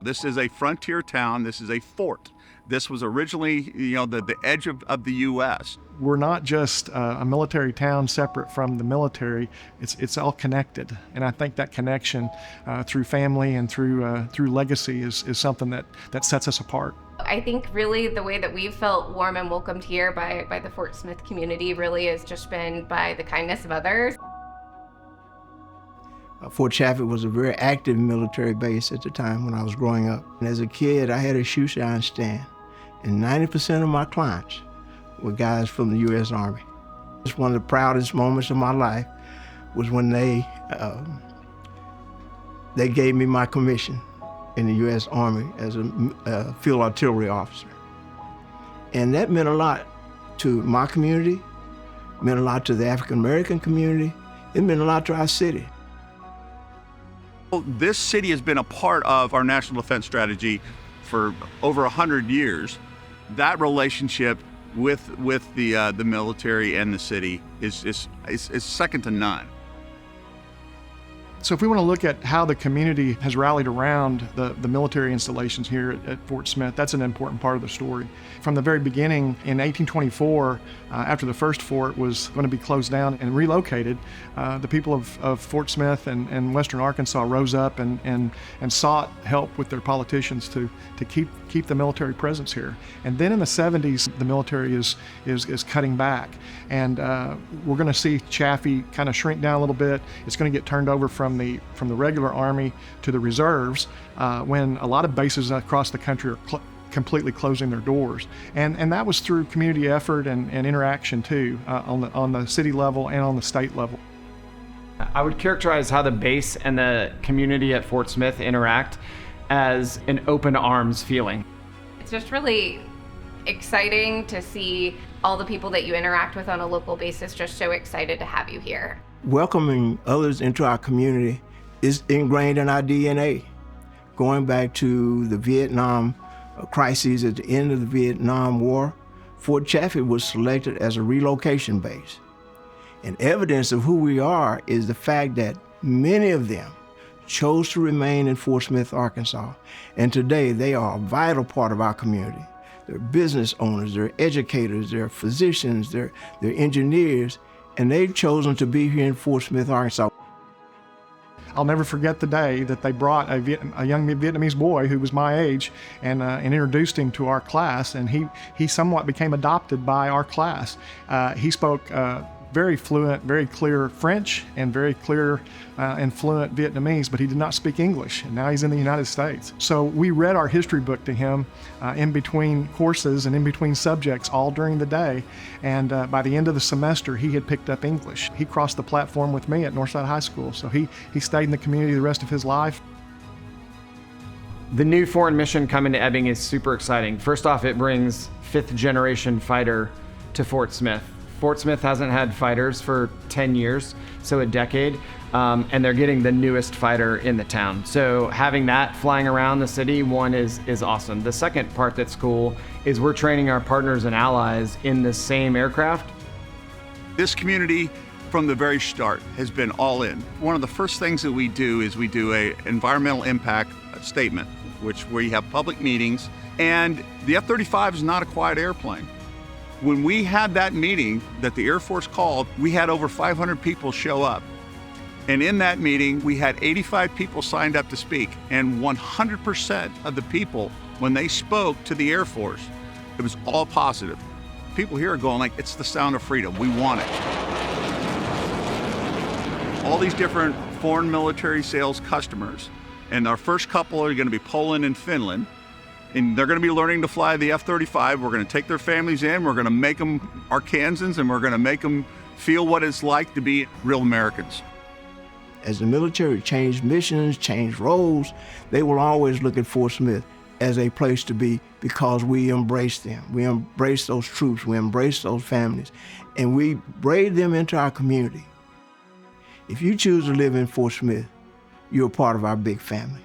This is a frontier town. This is a fort. This was originally, the edge of the U.S. We're not just a military town separate from the military. It's all connected, and I think that connection through family and through legacy is something that sets us apart. I think really the way that we've felt warm and welcomed here by the Fort Smith community really has just been by the kindness of others. Fort Chaffee was a very active military base at the time when I was growing up. And as a kid, I had a shoe shine stand, and 90% of my clients were guys from the U.S. Army. It's one of the proudest moments of my life was when they gave me my commission in the U.S. Army as a field artillery officer. And that meant a lot to my community, meant a lot to the African American community, it meant a lot to our city. This city has been a part of our national defense strategy for over 100 years. That relationship with the military and the city is second to none. So if we want to look at how the community has rallied around the military installations here at Fort Smith, that's an important part of the story. From the very beginning, in 1824, after the first fort was going to be closed down and relocated, the people of Fort Smith and western Arkansas rose up and sought help with their politicians to keep the military presence here. And then in the 70s, the military is cutting back. And we're going to see Chaffee kind of shrink down a little bit. It's going to get turned over from the regular Army to the reserves when a lot of bases across the country are completely closing their doors. And that was through community effort and interaction too, on the city level and on the state level. I would characterize how the base and the community at Fort Smith interact as an open arms feeling. It's just really exciting to see all the people that you interact with on a local basis just so excited to have you here. Welcoming others into our community is ingrained in our DNA. Going back to the Vietnam crises at the end of the Vietnam War, Fort Chaffee was selected as a relocation base. And evidence of who we are is the fact that many of them chose to remain in Fort Smith, Arkansas. And today they are a vital part of our community. They're business owners, they're educators, they're physicians, they're engineers, and they've chosen to be here in Fort Smith, Arkansas. I'll never forget the day that they brought a young Vietnamese boy who was my age and introduced him to our class, and he somewhat became adopted by our class. He spoke very fluent, very clear French and very clear and fluent Vietnamese, but he did not speak English, and now he's in the United States. So we read our history book to him in between courses and in between subjects all during the day, and by the end of the semester he had picked up English. He crossed the platform with me at Northside High School, so he stayed in the community the rest of his life. The new foreign mission coming to Ebbing is super exciting. First off, it brings 5th generation fighter to Fort Smith. Fort Smith hasn't had fighters for 10 years, so a decade, and they're getting the newest fighter in the town. So having that flying around the city, one, is awesome. The second part that's cool is we're training our partners and allies in the same aircraft. This community, from the very start, has been all in. One of the first things that we do is we do an environmental impact statement, which we have public meetings, and the F-35 is not a quiet airplane. When we had that meeting that the Air Force called, we had over 500 people show up. And in that meeting, we had 85 people signed up to speak. And 100% of the people, when they spoke to the Air Force, it was all positive. People here are going like, it's the sound of freedom, we want it. All these different foreign military sales customers, and our first couple are gonna be Poland and Finland, and they're going to be learning to fly the F-35. We're going to take their families in, we're going to make them Arkansans, and we're going to make them feel what it's like to be real Americans. As the military changed missions, changed roles, they will always look at Fort Smith as a place to be because we embrace them. We embrace those troops, we embrace those families, and we braid them into our community. If you choose to live in Fort Smith, you're a part of our big family.